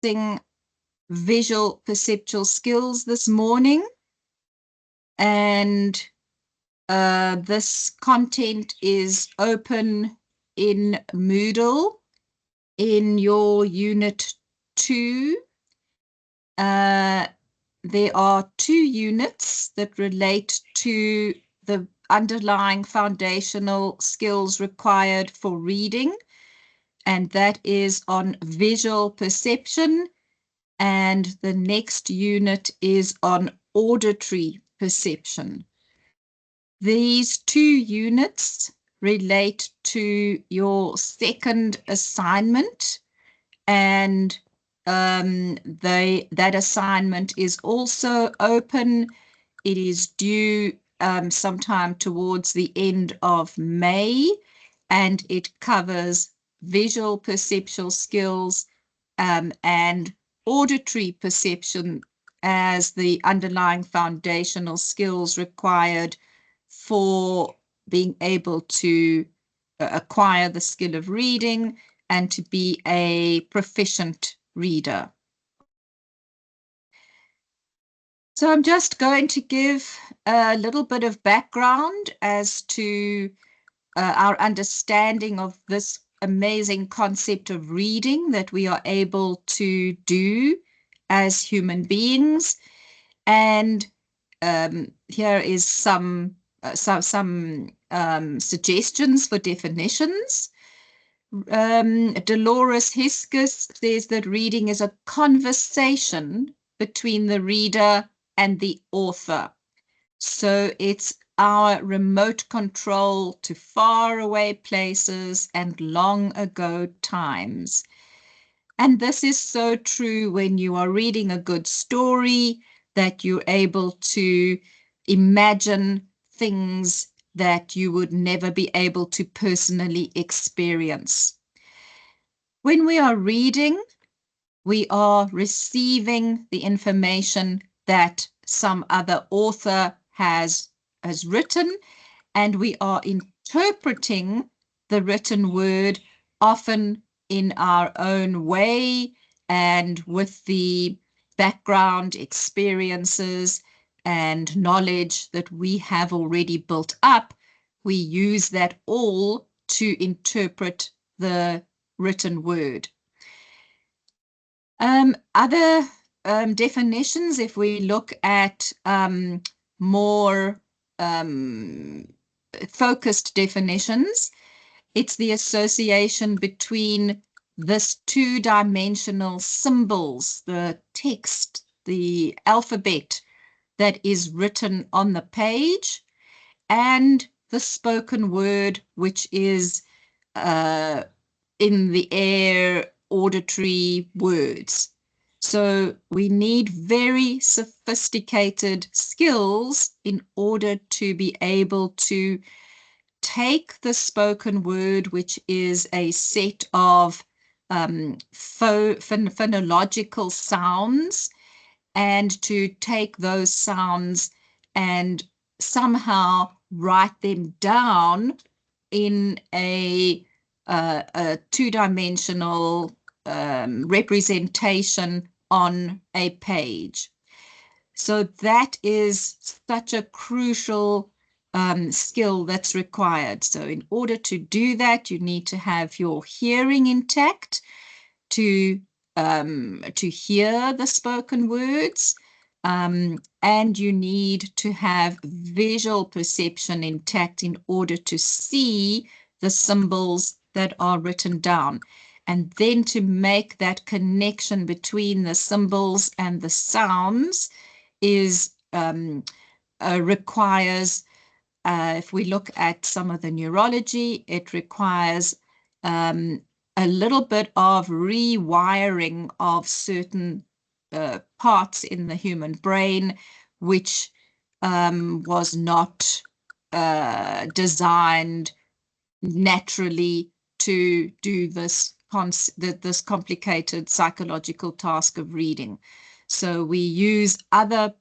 discussing visual perceptual skills this morning, and this content is open in Moodle in your Unit 2. There are 2 units that relate to the underlying foundational skills required for reading, and that is on visual perception, and the next unit is on auditory perception. These 2 units relate to your second assignment, and that assignment is also open. It is due sometime towards the end of May, and it covers visual perceptual skills and auditory perception as the underlying foundational skills required for being able to acquire the skill of reading and to be a proficient reader. So I'm just going to give a little bit of background as to our understanding of this amazing concept of reading that we are able to do as human beings. And here is some suggestions for definitions. Dolores Hiskes says that reading is a conversation between the reader and the author. So it's our remote control to faraway places and long ago times. And this is so true when you are reading a good story, that you're able to imagine things that you would never be able to personally experience. When we are reading, we are receiving the information that some other author has written, and we are interpreting the written word, often in our own way and with the background experiences and knowledge that we have already built up. We use that all to interpret the written word. Other definitions, if we look at more focused definitions, it's the association between this 2-dimensional symbols, the text, the alphabet that is written on the page, and the spoken word, which is in the air, auditory words. So we need very sophisticated skills in order to be able to take the spoken word, which is a set of phonological sounds, and to take those sounds and somehow write them down in a 2-dimensional representation on a page. So that is such a crucial skill that's required. So in order to do that, you need to have your hearing intact to hear the spoken words, and you need to have visual perception intact in order to see the symbols that are written down. And then to make that connection between the symbols and the sounds is requires, if we look at some of the neurology, it requires a little bit of rewiring of certain parts in the human brain, which was not designed naturally to do this complicated psychological task of reading. So we use other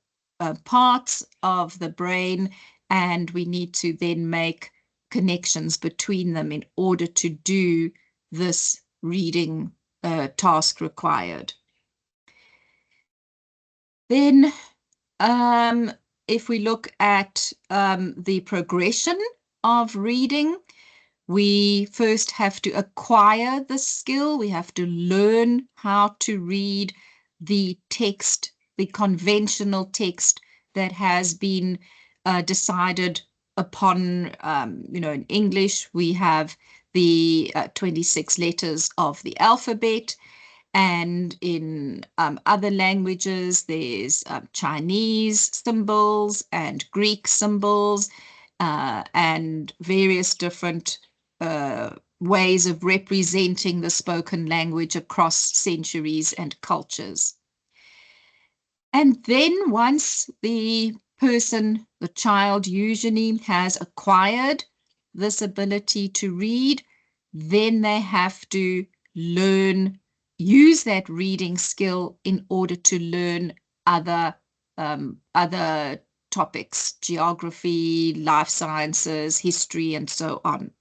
parts of the brain, and we need to then make connections between them in order to do this reading task required. Then if we look at the progression of reading, we first have to acquire the skill. We have to learn how to read the text, the conventional text that has been decided upon. In English, we have the 26 letters of the alphabet. And in other languages, there's Chinese symbols and Greek symbols and various different ways of representing the spoken language across centuries and cultures. And then once the child usually has acquired this ability to read, then they have to use that reading skill in order to learn other topics, geography, life sciences, history, and so on.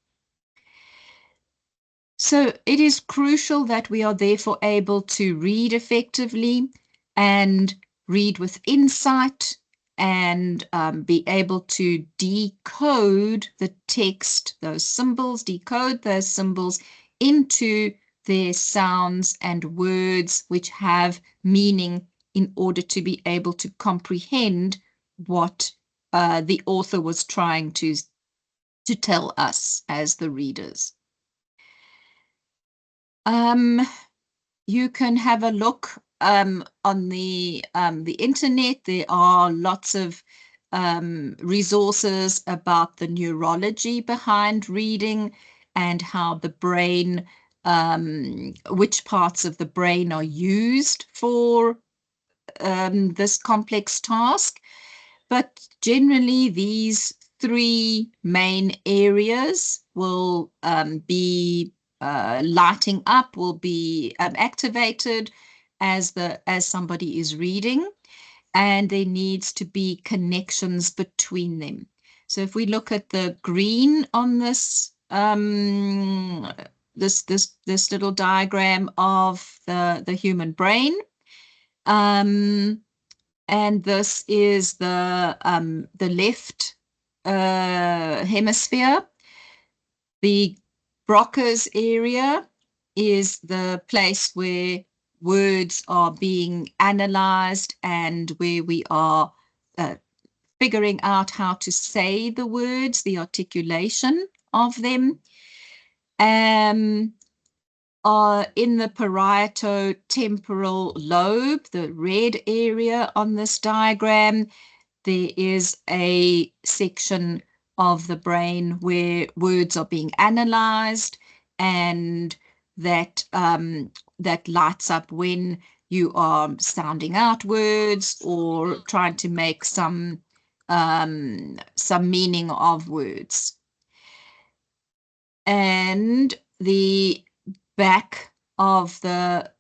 So it is crucial that we are therefore able to read effectively and read with insight and be able to decode the text, decode those symbols into their sounds and words which have meaning in order to be able to comprehend what the author was trying to tell us as the readers. You can have a look on the internet. There are lots of resources about the neurology behind reading and how the brain, which parts of the brain are used for this complex task. But generally, these three main areas will be lighting up, will be activated as somebody is reading, and there needs to be connections between them. So if we look at the green on this this little diagram of the human brain, and this is the left hemisphere. The Broca's area is the place where words are being analyzed and where we are figuring out how to say the words, the articulation of them. In the parieto-temporal lobe, the red area on this diagram, there is a section of the brain where words are being analyzed, and that lights up when you are sounding out words or trying to make some meaning of words. And the back of the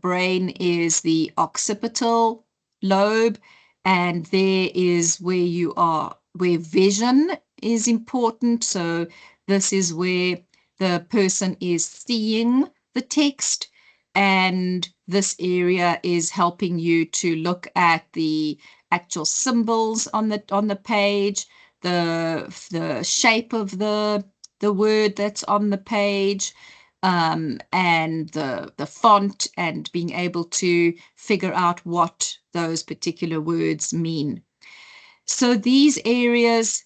brain is the occipital lobe, and there is where vision is important. So this is where the person is seeing the text, and this area is helping you to look at the actual symbols on the page, the shape of the word that's on the page, and the font, and being able to figure out what those particular words mean. So these areas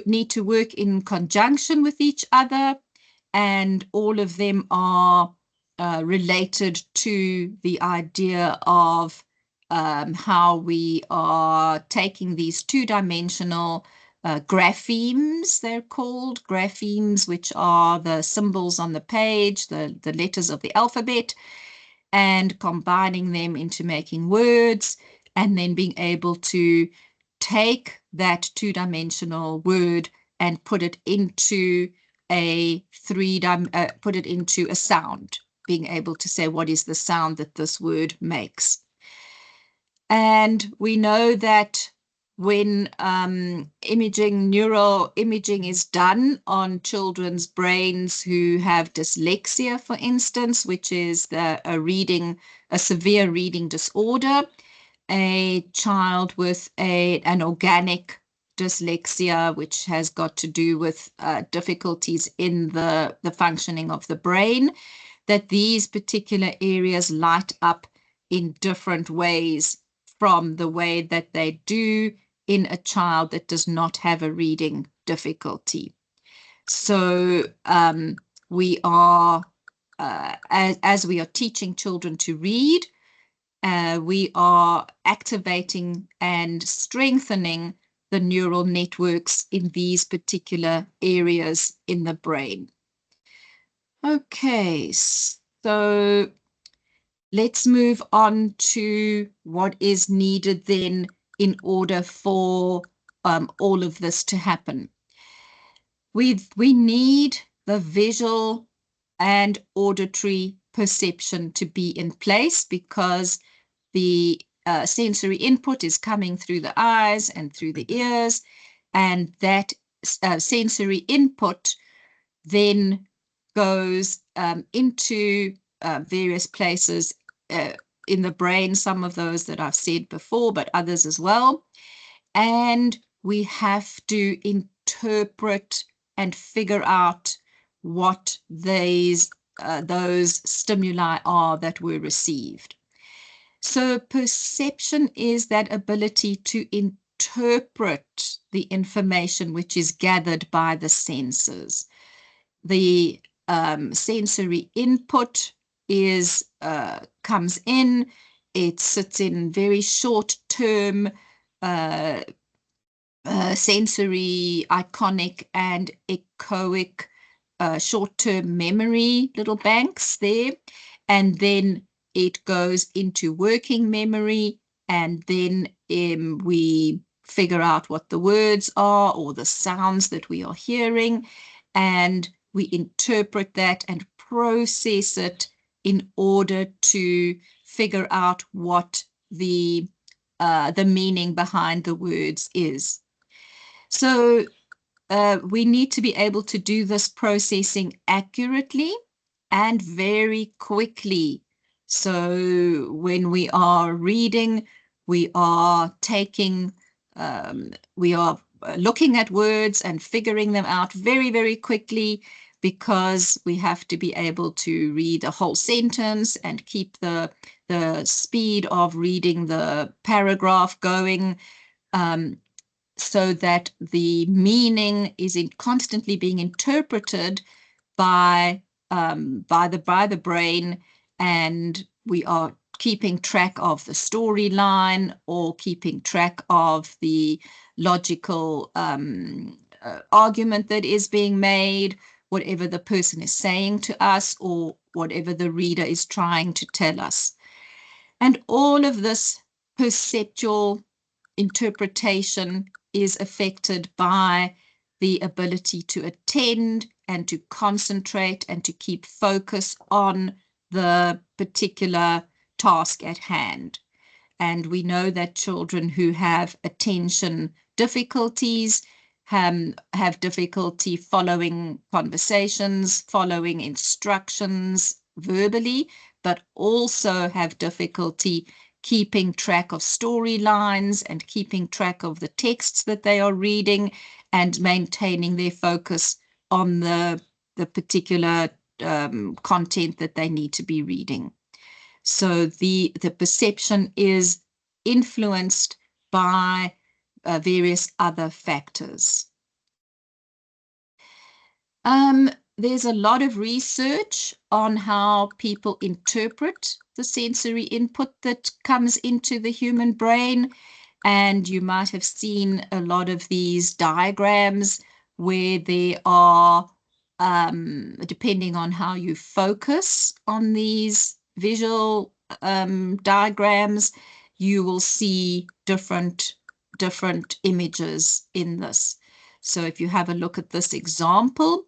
need to work in conjunction with each other, and all of them are related to the idea of how we are taking these two-dimensional graphemes, they're called graphemes, which are the symbols on the page, the letters of the alphabet, and combining them into making words, and then being able to take that two-dimensional word and put it into a sound, being able to say what is the sound that this word makes. And we know that when neural imaging is done on children's brains who have dyslexia, for instance, which is a severe reading disorder, a child with an organic dyslexia, which has got to do with difficulties in the functioning of the brain, that these particular areas light up in different ways from the way that they do in a child that does not have a reading difficulty. So we are, as we are teaching children to read, we are activating and strengthening the neural networks in these particular areas in the brain. Okay, so let's move on to what is needed then in order for all of this to happen. We need the visual and auditory perception to be in place, because the sensory input is coming through the eyes and through the ears, and that sensory input then goes into various places in the brain, some of those that I've said before, but others as well. And we have to interpret and figure out what those stimuli are that were received. So perception is that ability to interpret the information which is gathered by the senses. The sensory input is comes in. It sits in very short-term sensory, iconic, and echoic short-term memory little banks there, and then it goes into working memory, and then we figure out what the words are or the sounds that we are hearing, and we interpret that and process it in order to figure out what the meaning behind the words is. So we need to be able to do this processing accurately and very quickly. So when we are reading, we are taking, we are looking at words and figuring them out very, very quickly, because we have to be able to read a whole sentence and keep the speed of reading the paragraph going, so that the meaning is constantly being interpreted by the brain, and we are keeping track of the storyline or keeping track of the logical argument that is being made, whatever the person is saying to us or whatever the reader is trying to tell us. And all of this perceptual interpretation is affected by the ability to attend and to concentrate and to keep focus on the particular task at hand. And we know that children who have attention difficulties have difficulty following conversations, following instructions verbally, but also have difficulty keeping track of storylines and keeping track of the texts that they are reading and maintaining their focus on the particular content that they need to be reading. So the perception is influenced by various other factors. There's a lot of research on how people interpret the sensory input that comes into the human brain, and you might have seen a lot of these diagrams where they are, depending on how you focus on these visual diagrams, you will see different images in this. So if you have a look at this example,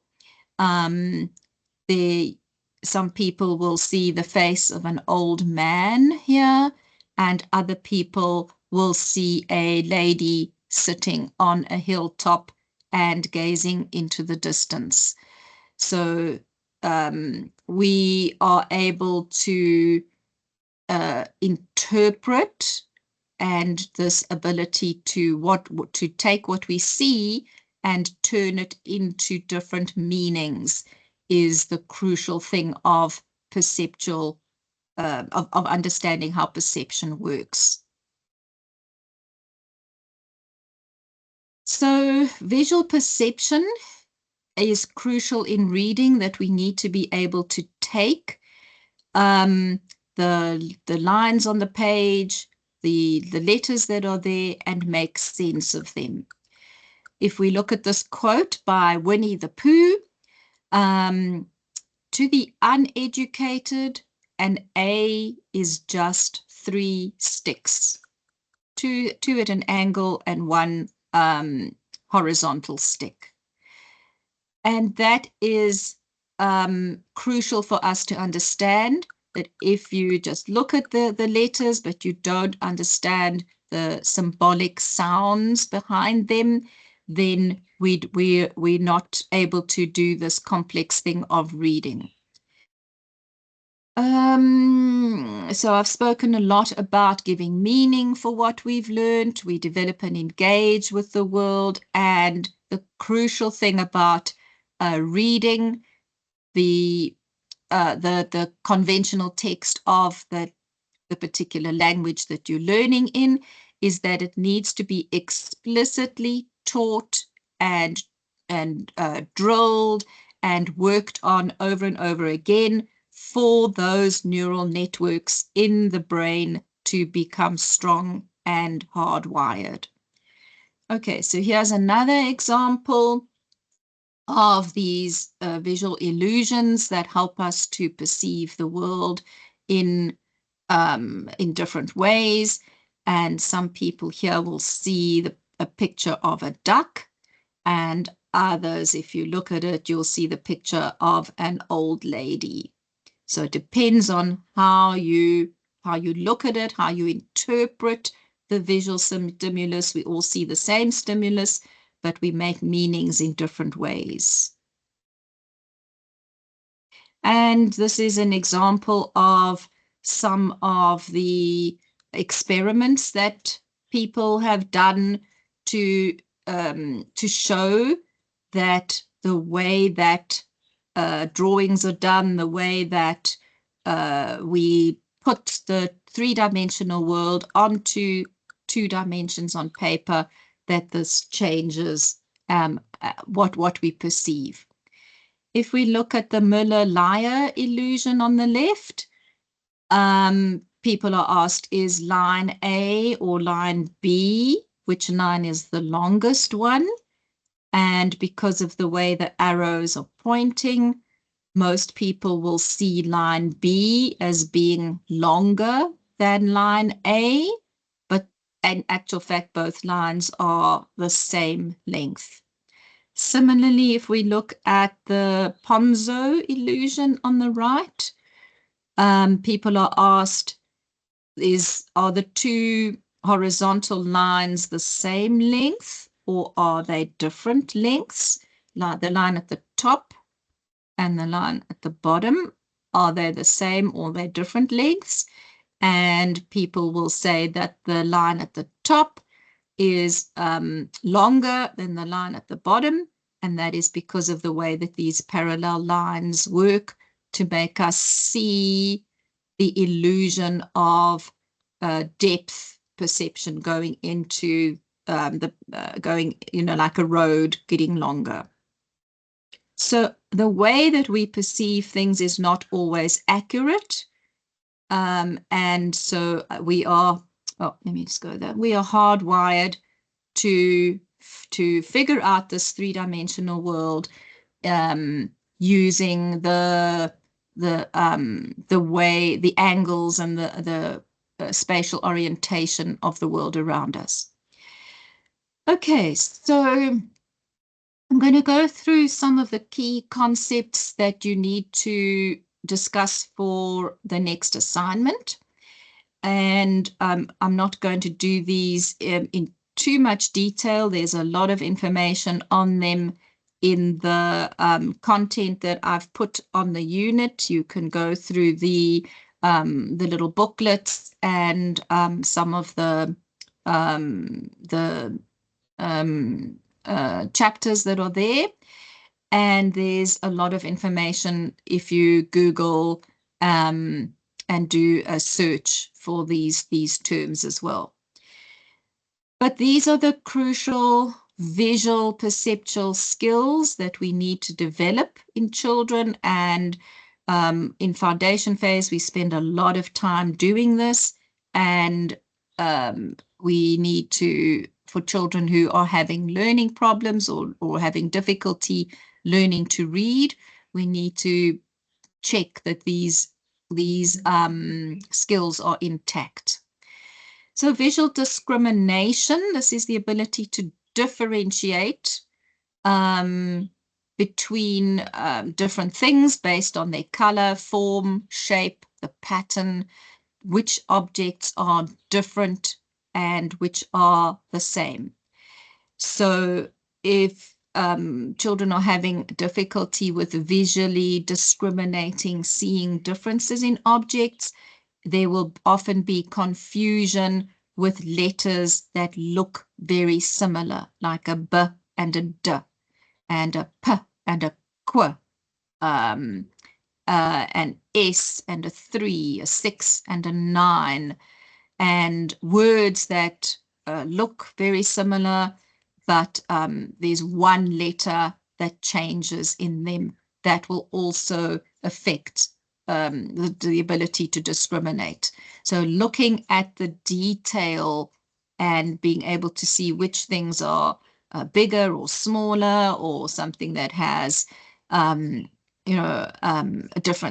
some people will see the face of an old man here, and other people will see a lady sitting on a hilltop and gazing into the distance. So we are able to interpret and this ability to take what we see and turn it into different meanings is the crucial thing of perceptual, of understanding how perception works. So visual perception is crucial in reading, that we need to be able to take the lines on the page, the letters that are there, and make sense of them. If we look at this quote by Winnie the Pooh, to the uneducated, an A is just 3 sticks, two at an angle and 1 horizontal stick. And that is crucial for us to understand, that if you just look at the letters, but you don't understand the symbolic sounds behind them, then we're not able to do this complex thing of reading. So I've spoken a lot about giving meaning for what we've learned. We develop and engage with the world, and the crucial thing about reading the conventional text of the particular language that you're learning in is that it needs to be explicitly taught and drilled and worked on over and over again for those neural networks in the brain to become strong and hardwired. Okay, so here's another example of these visual illusions that help us to perceive the world in different ways. And some people here will see a picture of a duck, and others, if you look at it, you'll see the picture of an old lady. So it depends on how you look at it, how you interpret the visual stimulus. We all see the same stimulus, but we make meanings in different ways. And this is an example of some of the experiments that people have done to show that the way that drawings are done, the way that we put the 3-dimensional world onto 2 dimensions on paper, that this changes what we perceive. If we look at the Müller-Lyer illusion on the left, people are asked, is line A or line B, which line is the longest one? And because of the way the arrows are pointing, most people will see line B as being longer than line A, but in actual fact, both lines are the same length. Similarly, if we look at the Ponzo illusion on the right, people are asked, are the 2 horizontal lines the same length, or are they different lengths? Like the line at the top and the line at the bottom, are they the same or are they different lengths? And people will say that the line at the top is longer than the line at the bottom, and that is because of the way that these parallel lines work to make us see the illusion of depth perception going into going, like a road getting longer. So the way that we perceive things is not always accurate. And so we are, let me just go there. We are hardwired to figure out this 3-dimensional world using the way, the angles and the spatial orientation of the world around us. Okay, so I'm going to go through some of the key concepts that you need to discuss for the next assignment. And I'm not going to do these in too much detail. There's a lot of information on them in the content that I've put on the unit. You can go through the little booklets and some of the the chapters that are there. And there's a lot of information if you Google and do a search for these terms as well. But these are the crucial visual perceptual skills that we need to develop in children. And in foundation phase, we spend a lot of time doing this. And we need to, for children who are having learning problems or having difficulty learning to read, we need to check that these skills are intact. So visual discrimination, this is the ability to differentiate between different things based on their color, form, shape, the pattern, which objects are different and which are the same. So if children are having difficulty with visually discriminating, seeing differences in objects, there will often be confusion with letters that look very similar, like a B and a D, and a P and a Q, an S and a 3, a 6 and a 9, and words that look very similar, but there's one letter that changes in them that will also affect the ability to discriminate. So looking at the detail and being able to see which things are bigger or smaller, or something that has a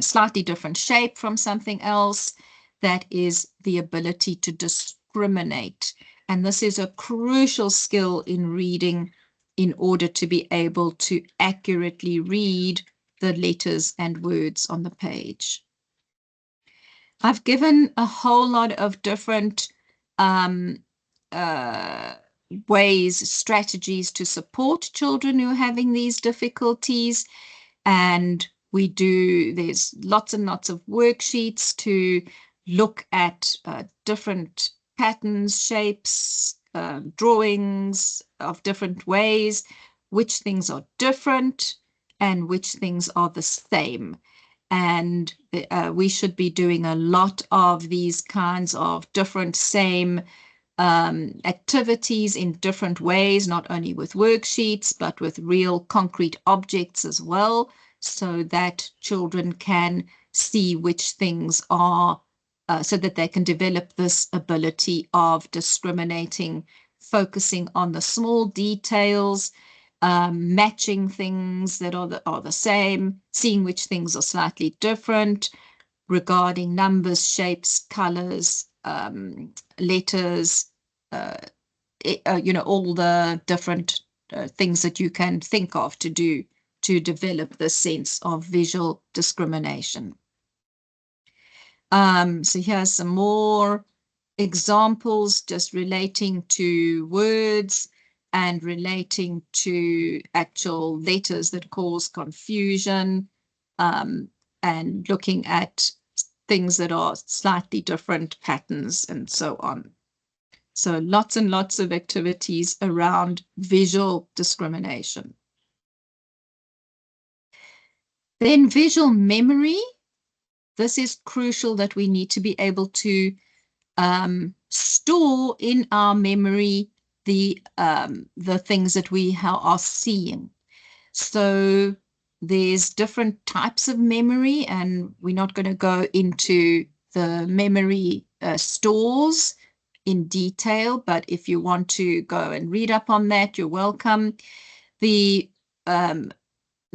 slightly different shape from something else, that is the ability to discriminate. And this is a crucial skill in reading in order to be able to accurately read the letters and words on the page. I've given a whole lot of different ways, strategies to support children who are having these difficulties. And there's lots and lots of worksheets to look at different patterns, shapes, drawings of different ways, which things are different and which things are the same. And we should be doing a lot of these kinds of different same activities in different ways, not only with worksheets, but with real concrete objects as well, so that children can see which things are, so that they can develop this ability of discriminating, focusing on the small details, matching things that are the same, seeing which things are slightly different regarding numbers, shapes, colors, letters, all the different things that you can think of to do to develop the sense of visual discrimination. So here's some more examples just relating to words and relating to actual letters that cause confusion, and looking at things that are slightly different patterns and so on. So lots and lots of activities around visual discrimination. Then visual memory. This is crucial, that we need to be able to store in our memory the things that we are seeing. So there's different types of memory, and we're not going to go into the memory stores in detail, but if you want to go and read up on that, you're welcome.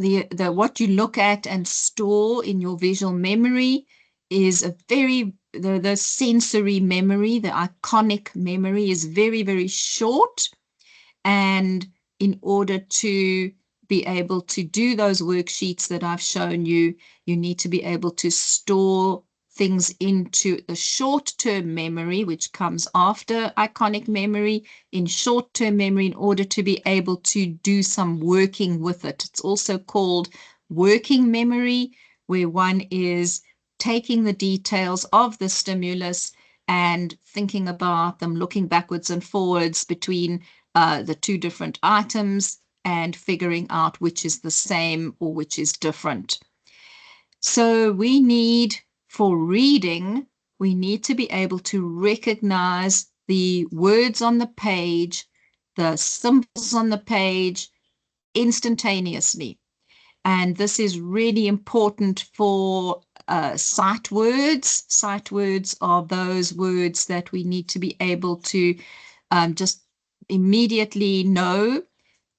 What you look at and store in your visual memory is the sensory memory, the iconic memory is very, very short. And in order to be able to do those worksheets that I've shown you, you need to be able to store things into the short-term memory, which comes after iconic memory, in short-term memory, in order to be able to do some working with it. It's also called working memory, where one is taking the details of the stimulus and thinking about them, looking backwards and forwards between the two different items and figuring out which is the same or which is different. So we need, for reading, we need to be able to recognize the words on the page, the symbols on the page instantaneously. And this is really important for sight words. Sight words are those words that we need to be able to just immediately know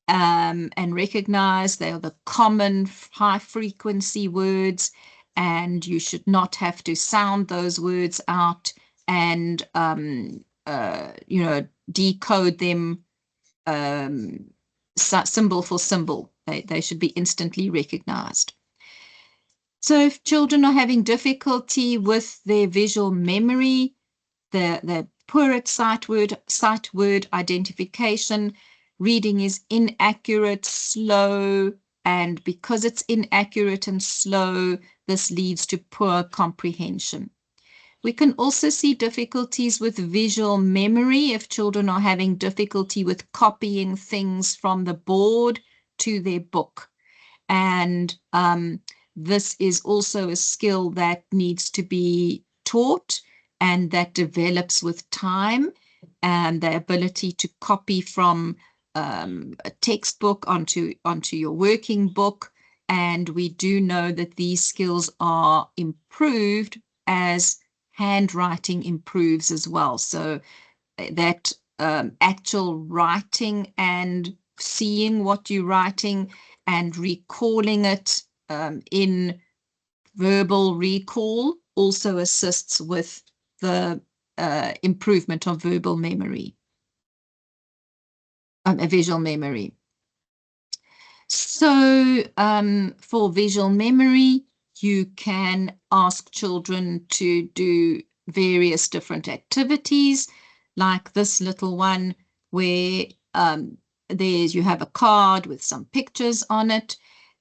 and recognize. They are the common high frequency words, and you should not have to sound those words out and decode them symbol for symbol. They should be instantly recognized. So if children are having difficulty with their visual memory, they're poor at sight word identification, reading is inaccurate, slow, and because it's inaccurate and slow, this leads to poor comprehension. We can also see difficulties with visual memory if children are having difficulty with copying things from the board to their book. And this is also a skill that needs to be taught and that develops with time, and the ability to copy from a textbook onto your working book. And we do know that these skills are improved as handwriting improves as well. So that actual writing and seeing what you're writing and recalling it in verbal recall also assists with the improvement of verbal memory, visual memory. So for visual memory, you can ask children to do various different activities, like this little one where you have a card with some pictures on it,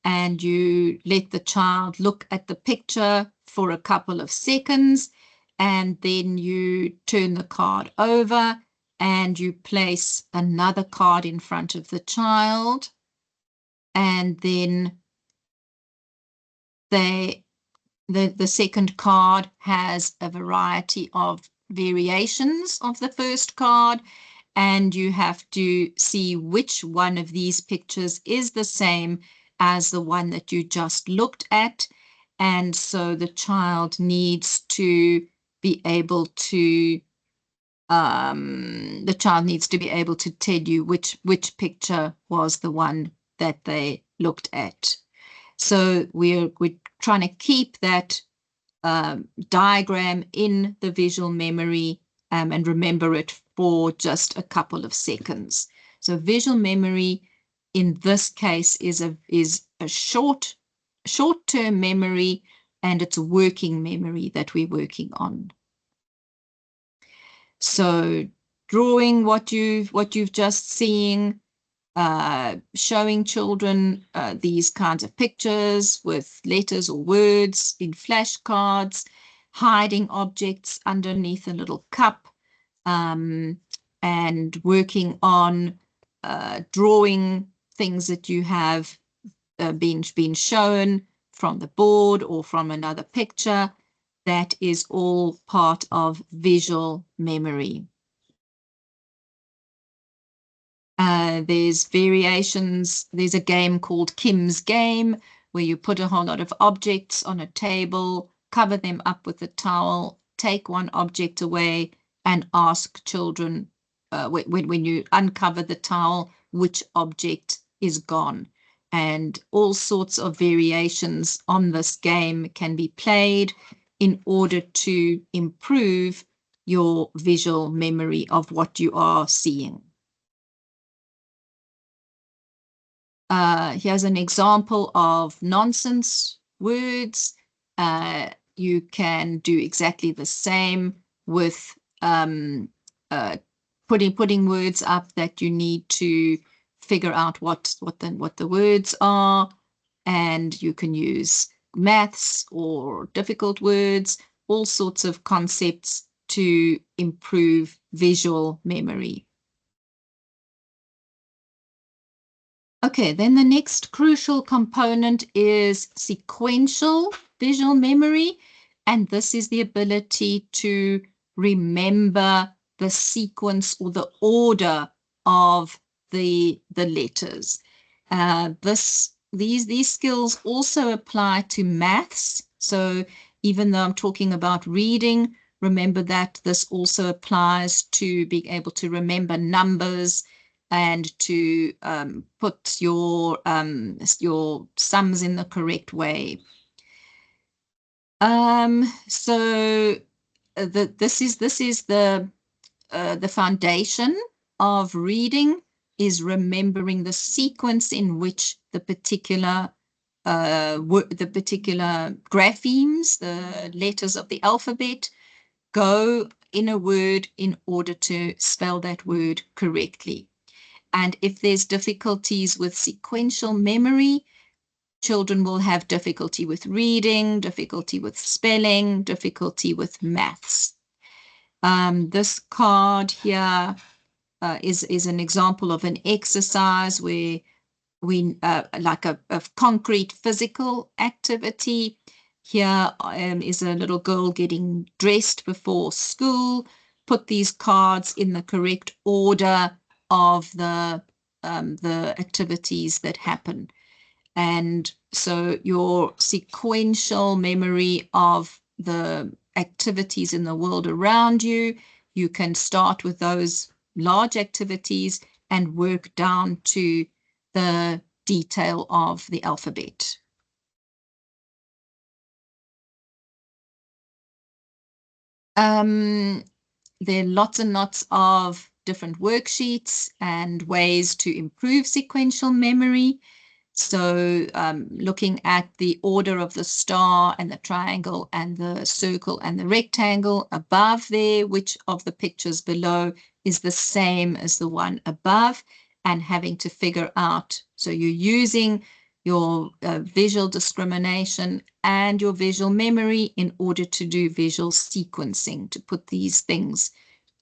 and you let the child look at the picture for a couple of seconds, and then you turn the card over and you place another card in front of the child, and then the second card has a variety of variations of the first card, and you have to see which one of these pictures is the same as the one that you just looked at. And so the child needs to be able to tell you which picture was the one that they looked at. So we're trying to keep that diagram in the visual memory and remember it for just a couple of seconds. So visual memory in this case is a short-term memory, and it's a working memory that we're working on. So drawing what you've just seen, showing children these kinds of pictures with letters or words in flashcards, hiding objects underneath a little cup, and working on drawing things that you have been shown from the board or from another picture. That is all part of visual memory. There's variations. There's a game called Kim's Game, where you put a whole lot of objects on a table, cover them up with a towel, take one object away, and ask children, when you uncover the towel, which object is gone. And all sorts of variations on this game can be played in order to improve your visual memory of what you are seeing. Here's an example of nonsense words. You can do exactly the same with putting words up that you need to figure out what the words are, and you can use maths or difficult words, all sorts of concepts to improve visual memory. Okay, then the next crucial component is sequential visual memory, and this is the ability to remember the sequence or the order of the letters. These skills also apply to maths. So even though I'm talking about reading, remember that this also applies to being able to remember numbers and to put your sums in the correct way. So this is the foundation of reading, is remembering the sequence in which the particular graphemes, the letters of the alphabet, go in a word in order to spell that word correctly. And if there's difficulties with sequential memory, children will have difficulty with reading, difficulty with spelling, difficulty with maths. This card here is an example of an exercise where we like a concrete physical activity. Here is a little girl getting dressed before school. Put these cards in the correct order of the activities that happen. And so your sequential memory of the activities in the world around you, you can start with those large activities and work down to the detail of the alphabet. There are lots and lots of different worksheets and ways to improve sequential memory. So looking at the order of the star and the triangle and the circle and the rectangle above there, which of the pictures below is the same as the one above, and having to figure out. So you're using your visual discrimination and your visual memory in order to do visual sequencing, to put these things,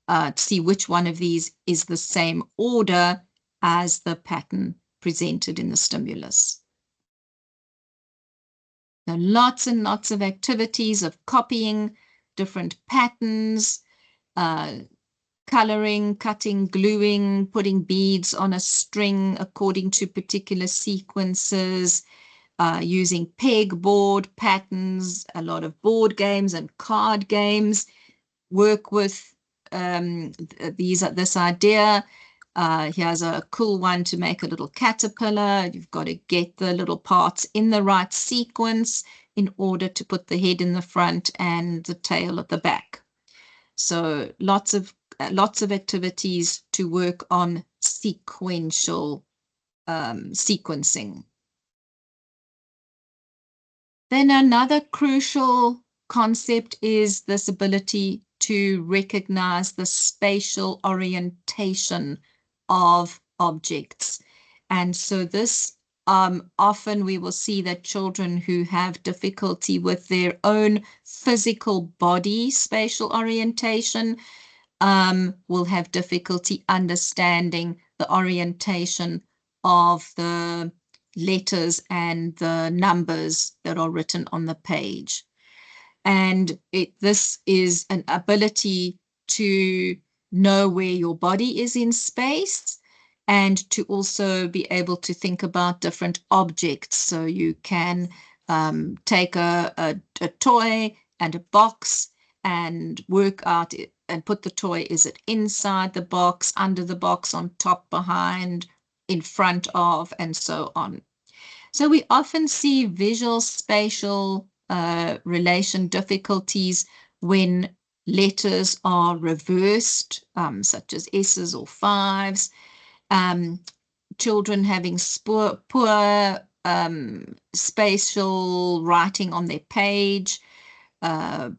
to see which one of these is the same order as the pattern presented in the stimulus. So lots and lots of activities of copying different patterns, coloring, cutting, gluing, putting beads on a string according to particular sequences, using pegboard patterns, a lot of board games and card games. Work with this idea. Here's a cool one to make a little caterpillar. You've got to get the little parts in the right sequence in order to put the head in the front and the tail at the back. So lots of activities to work on sequential sequencing. Then another crucial concept is this ability to recognize the spatial orientation of objects. And so this often we will see that children who have difficulty with their own physical body spatial orientation will have difficulty understanding the orientation of the letters and the numbers that are written on the page. And this is an ability to know where your body is in space and to also be able to think about different objects. So you can take a toy and a box and work out it and put the toy, is it inside the box, under the box, on top, behind, in front of, and so on. So we often see visual spatial relation difficulties when letters are reversed, such as S's or 5s. Children having poor spatial writing on their page,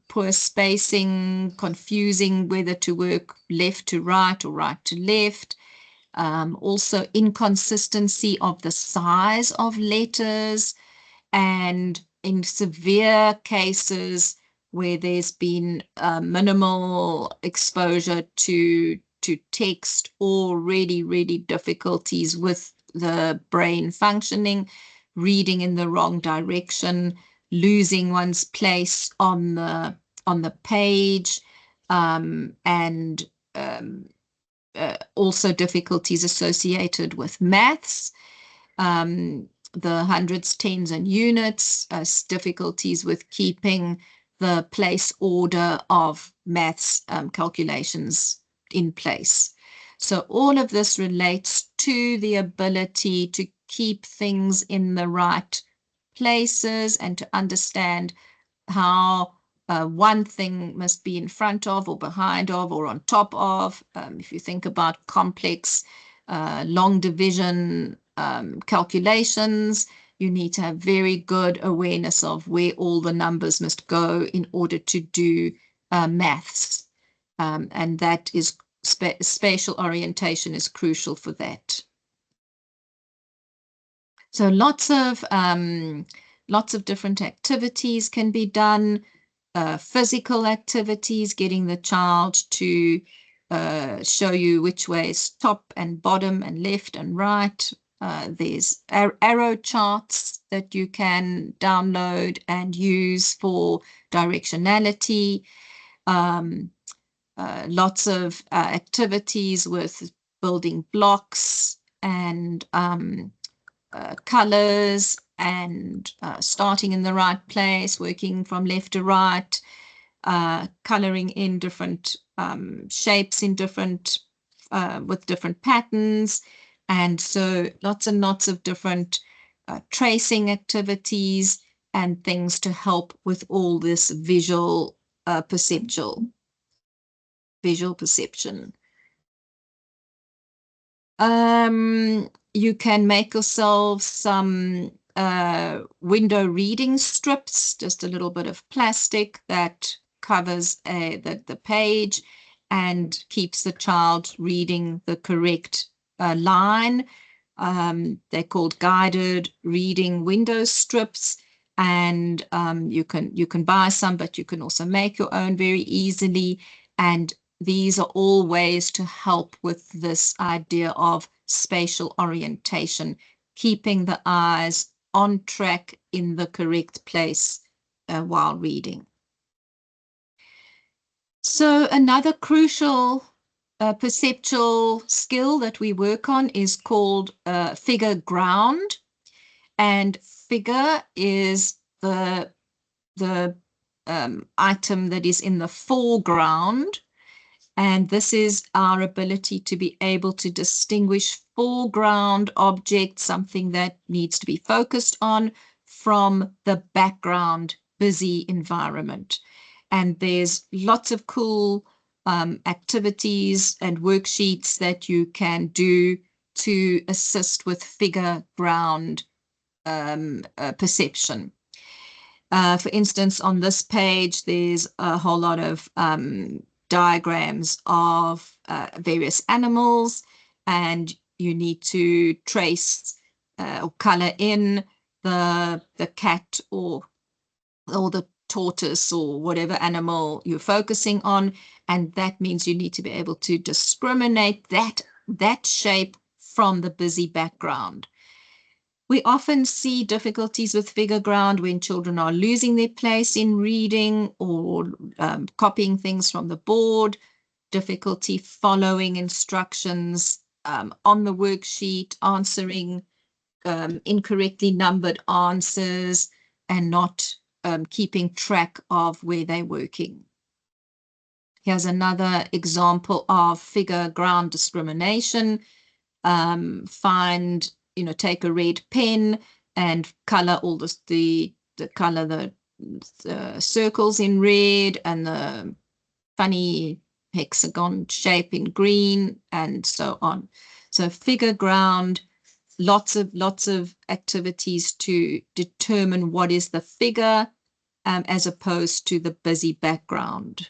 poor spacing, confusing whether to work left to right or right to left. Also inconsistency of the size of letters, and in severe cases where there's been minimal exposure to text or really difficulties with the brain functioning, reading in the wrong direction, losing one's place on the page, and also difficulties associated with maths, the hundreds, tens, and units, difficulties with keeping the place order of maths calculations in place. So all of this relates to the ability to keep things in the right places and to understand how one thing must be in front of or behind of or on top of. If you think about complex long division calculations, you need to have very good awareness of where all the numbers must go in order to do maths. And that is spatial orientation is crucial for that. So lots of different activities can be done. Physical activities, getting the child to show you which way is top and bottom and left and right. There's arrow charts that you can download and use for directionality. Lots of activities with building blocks and colors and starting in the right place, working from left to right, coloring in different shapes in different with different patterns. And so lots and lots of different tracing activities and things to help with all this visual perception. You can make yourself some window reading strips, just a little bit of plastic that covers the page and keeps the child reading the correct line. They're called guided reading window strips, and you can buy some, but you can also make your own very easily. And these are all ways to help with this idea of spatial orientation, keeping the eyes on track in the correct place while reading. So another crucial perceptual skill that we work on is called figure ground. And figure is the item that is in the foreground. And this is our ability to be able to distinguish foreground objects, something that needs to be focused on, from the background busy environment. And there's lots of cool activities and worksheets that you can do to assist with figure ground perception. For instance, on this page, there's a whole lot of diagrams of various animals, and you need to trace or color in the cat or the tortoise or whatever animal you're focusing on, and that means you need to be able to discriminate that shape from the busy background. We often see difficulties with figure ground when children are losing their place in reading or copying things from the board, difficulty following instructions on the worksheet, answering incorrectly numbered answers, and not keeping track of where they're working. Here's another example of figure ground discrimination. Take a red pen and color all the circles in red and the funny hexagon shape in green, and so on. So figure ground, lots of activities to determine what is the figure as opposed to the busy background.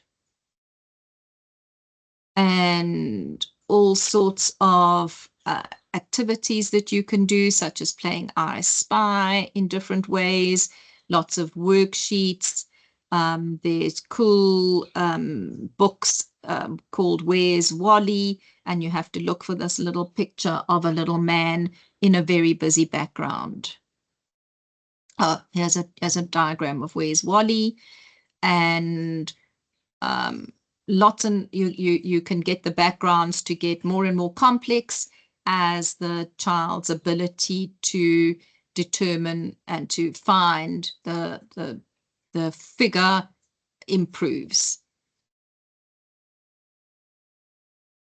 And all sorts of activities that you can do, such as playing I Spy in different ways, lots of worksheets, There's cool books called Where's Wally? And you have to look for this little picture of a little man in a very busy background. Here's a diagram of Where's Wally, and lots, and you can get the backgrounds to get more and more complex as the child's ability to determine and to find the figure improves.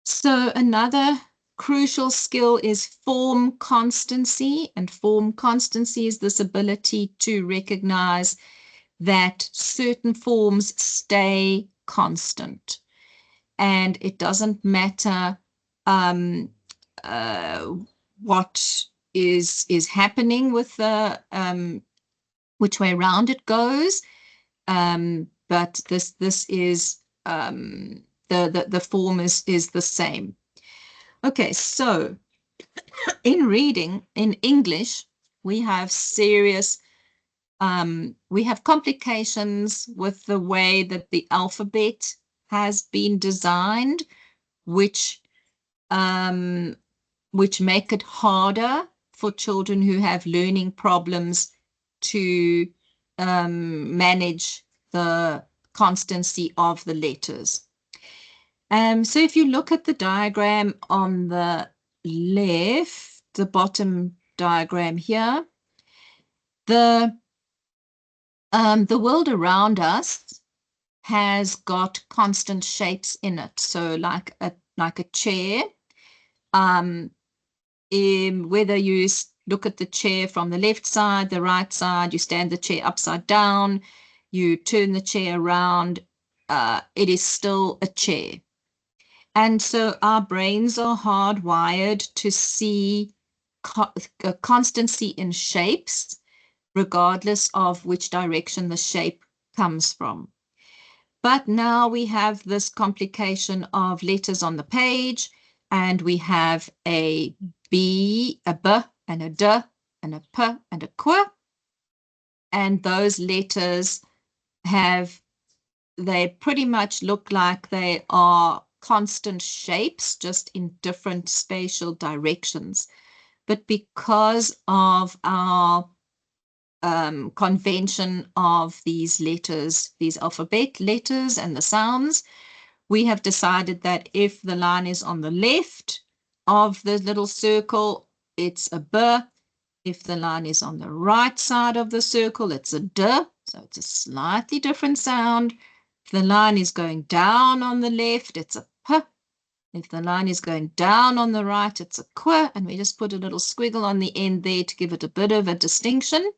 So another crucial skill is form constancy, and form constancy is this ability to recognize that certain forms stay constant, and it doesn't matter what is happening with the which way around it goes, but this is the form is the same. Okay, so in reading, in English, we have serious we have complications with the way that the alphabet has been designed, which make it harder for children who have learning problems to manage the constancy of the letters. So if you look at the diagram on the left, the bottom diagram here, the world around us has got constant shapes in it. So like a chair, whether you look at the chair from the left side, the right side, you stand the chair upside down, you turn the chair around, it is still a chair. And so our brains are hardwired to see constancy in shapes, regardless of which direction the shape comes from. But now we have this complication of letters on the page, and we have a B, a B, and a D, and a P, and a Q. And those letters they pretty much look like they are constant shapes, just in different spatial directions. But because of our convention of these letters, these alphabet letters and the sounds, we have decided that if the line is on the left of the little circle, it's a B. If the line is on the right side of the circle, it's a D. So it's a slightly different sound. If the line is going down on the left, it's a P. If the line is going down on the right, it's a Q. And we just put a little squiggle on the end there to give it a bit of a distinction.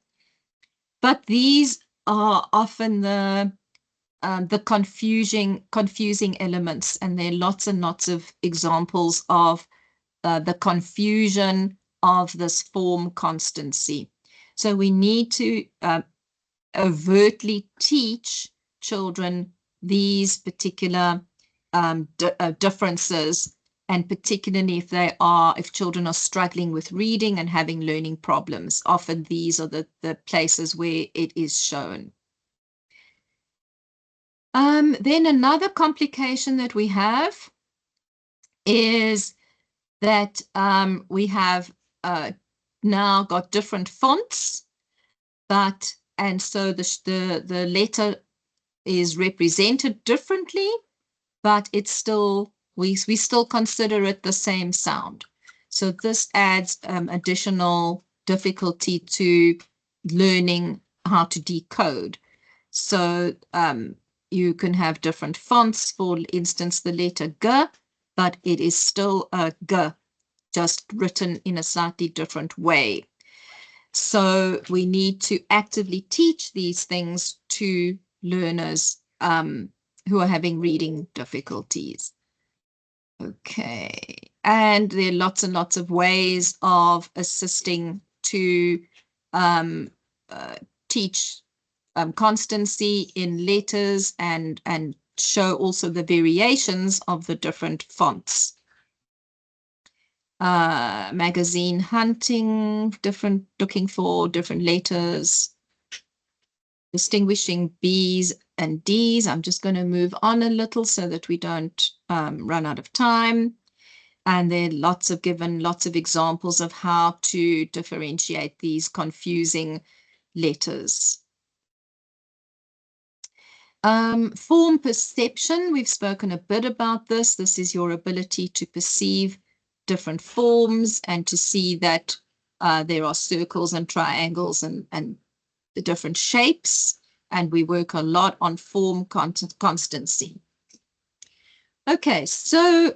But these are often the confusing elements, and there are lots and lots of examples of the confusion of this form constancy. So we need to overtly teach children these particular differences, and particularly if children are struggling with reading and having learning problems. Often these are the places where it is shown. Then another complication that we have is that we have now got different fonts, and so the letter is represented differently, but it's still, we still consider it the same sound. So this adds additional difficulty to learning how to decode. So you can have different fonts, for instance, the letter G, but it is still a G, just written in a slightly different way. So we need to actively teach these things to learners who are having reading difficulties. Okay, and there are lots and lots of ways of assisting to teach constancy in letters and show also the variations of the different fonts. Magazine hunting, looking for different letters, distinguishing B's and Ds. I'm just going to move on a little so that we don't run out of time. And there are given lots of examples of how to differentiate these confusing letters. Form perception, we've spoken a bit about this. This is your ability to perceive different forms and to see that there are circles and triangles and the different shapes. And we work a lot on form constancy. Okay, so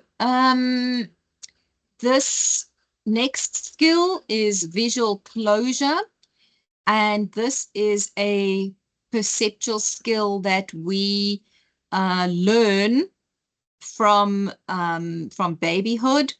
this next skill is visual closure. And this is a perceptual skill that we learn from babyhood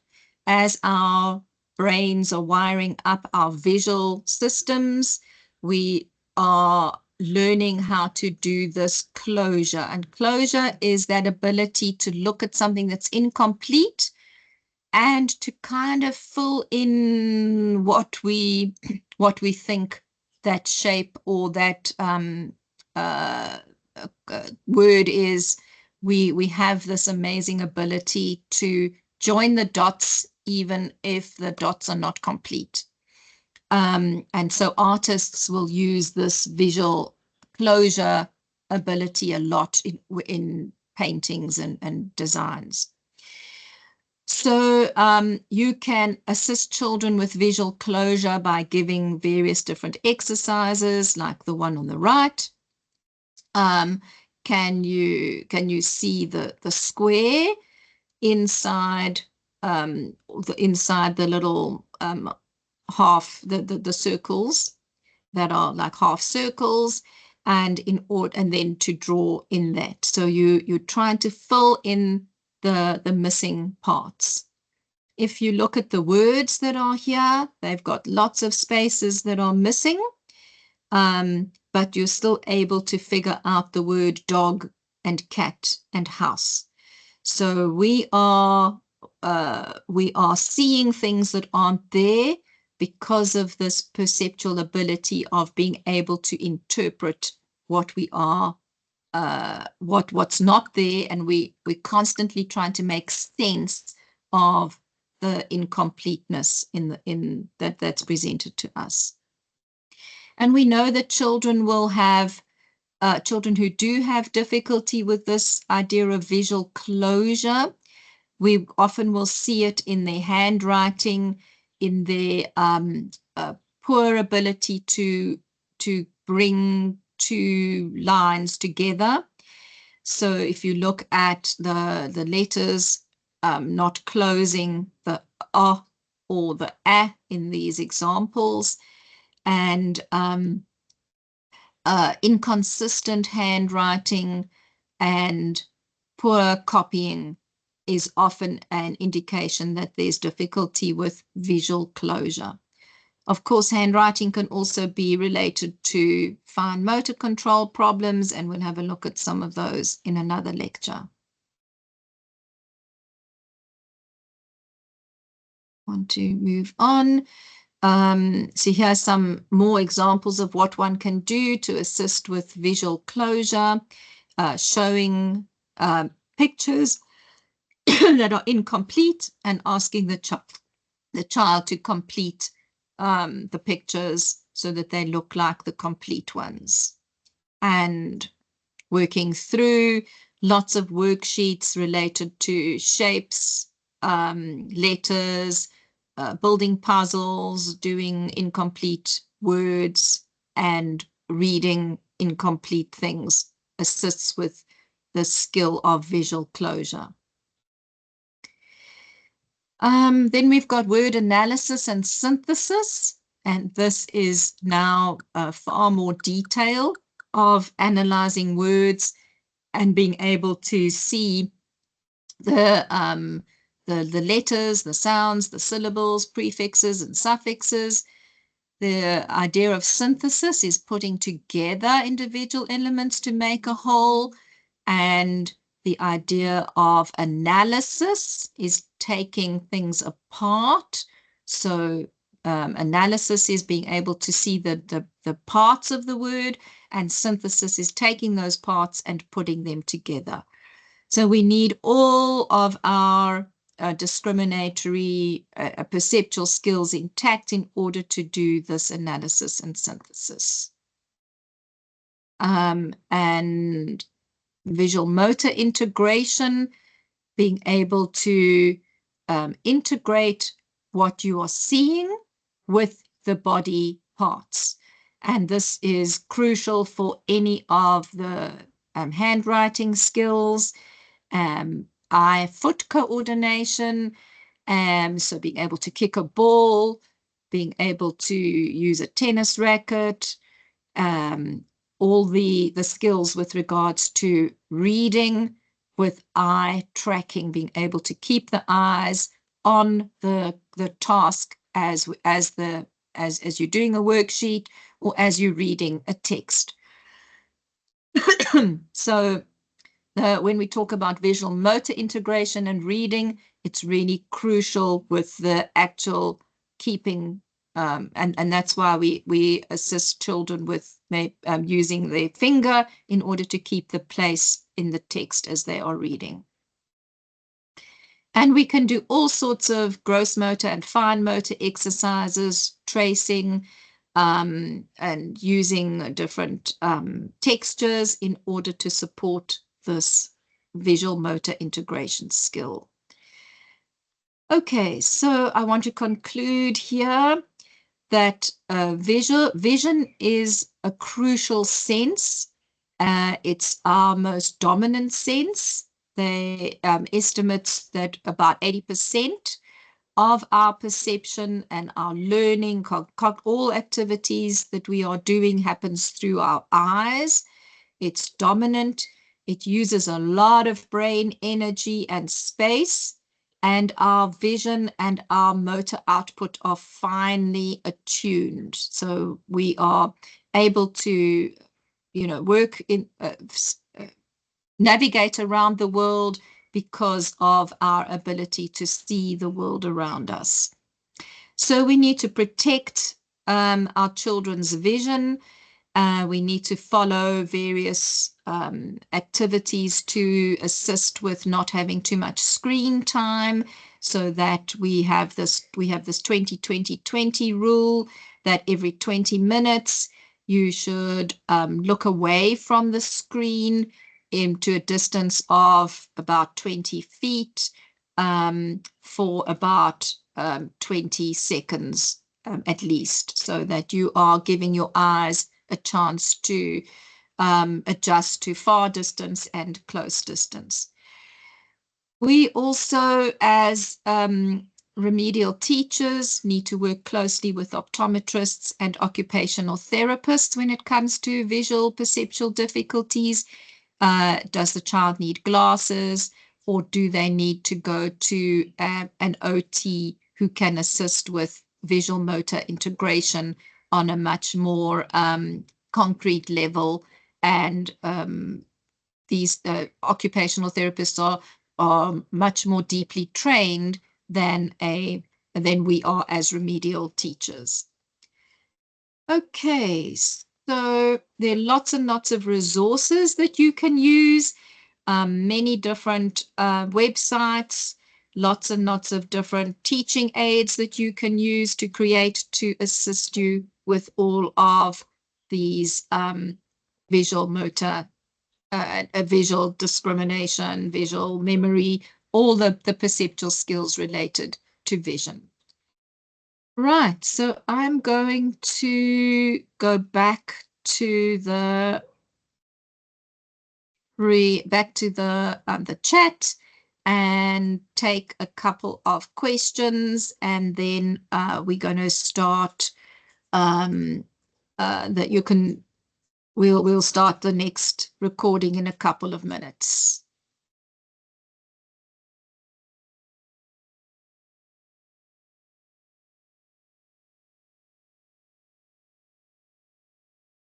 as our brains are wiring up our visual systems. We are learning how to do this closure. And closure is that ability to look at something that's incomplete and to kind of fill in what we think that shape or that word is. We have this amazing ability to join the dots even if the dots are not complete. And so artists will use this visual closure ability a lot in paintings and designs. So you can assist children with visual closure by giving various different exercises like the one on the right. Can you see the square inside the little half the circles that are like half circles, and then to draw in that. So you're trying to fill in the missing parts. If you look at the words that are here, they've got lots of spaces that are missing, but you're still able to figure out the word dog and cat and house. So we are seeing things that aren't there because of this perceptual ability of being able to interpret what we are, what's not there, and we're constantly trying to make sense of the incompleteness that's presented to us. And we know that children will have children who do have difficulty with this idea of visual closure. We often will see it in their handwriting, in their poor ability to bring two lines together. So if you look at the letters not closing the A or the A in these examples, and inconsistent handwriting and poor copying is often an indication that there's difficulty with visual closure. Of course, handwriting can also be related to fine motor control problems, and we'll have a look at some of those in another lecture. Want to move on. So here are some more examples of what one can do to assist with visual closure, showing pictures that are incomplete and asking the child to complete the pictures so that they look like the complete ones. And working through lots of worksheets related to shapes, letters, building puzzles, doing incomplete words, and reading incomplete things assists with the skill of visual closure. Then we've got word analysis and synthesis, and this is now far more detail of analyzing words and being able to see the letters, the sounds, the syllables, prefixes, and suffixes. The idea of synthesis is putting together individual elements to make a whole, and the idea of analysis is taking things apart. So analysis is being able to see the parts of the word, and synthesis is taking those parts and putting them together. So we need all of our discriminatory perceptual skills intact in order to do this analysis and synthesis. And visual motor integration, being able to integrate what you are seeing with the body parts. And this is crucial for any of the handwriting skills, eye-foot coordination, so being able to kick a ball, being able to use a tennis racket, all the skills with regards to reading, with eye tracking, being able to keep the eyes on the task as you're doing a worksheet or as you're reading a text. So when we talk about visual motor integration and reading, it's really crucial with the actual keeping, and that's why we assist children with using their finger in order to keep the place in the text as they are reading. And we can do all sorts of gross motor and fine motor exercises, tracing, and using different textures in order to support this visual motor integration skill. Okay, so I want to conclude here that vision is a crucial sense. It's our most dominant sense. They estimates that about 80% of our perception and our learning, all activities that we are doing happens through our eyes. It's dominant. It uses a lot of brain energy and space, and our vision and our motor output are finely attuned. So we are able to, work in, navigate around the world because of our ability to see the world around us. So we need to protect our children's vision. We need to follow various activities to assist with not having too much screen time, so that we have this 20-20-20 rule, that every 20 minutes you should look away from the screen into a distance of about 20 feet for about 20 seconds at least, so that you are giving your eyes a chance to adjust to far distance and close distance. We also, as remedial teachers, need to work closely with optometrists and occupational therapists when it comes to visual perceptual difficulties. Does the child need glasses, or do they need to go to an OT who can assist with visual motor integration on a much more concrete level? And these occupational therapists are much more deeply trained than we are as remedial teachers. Okay, so there are lots and lots of resources that you can use, many different websites, lots and lots of different teaching aids that you can use to create to assist you with all of these visual motor, visual discrimination, visual memory, all the perceptual skills related to vision. Right, so I'm going to go back to the chat and take a couple of questions, and then we're going to start we'll start the next recording in a couple of minutes.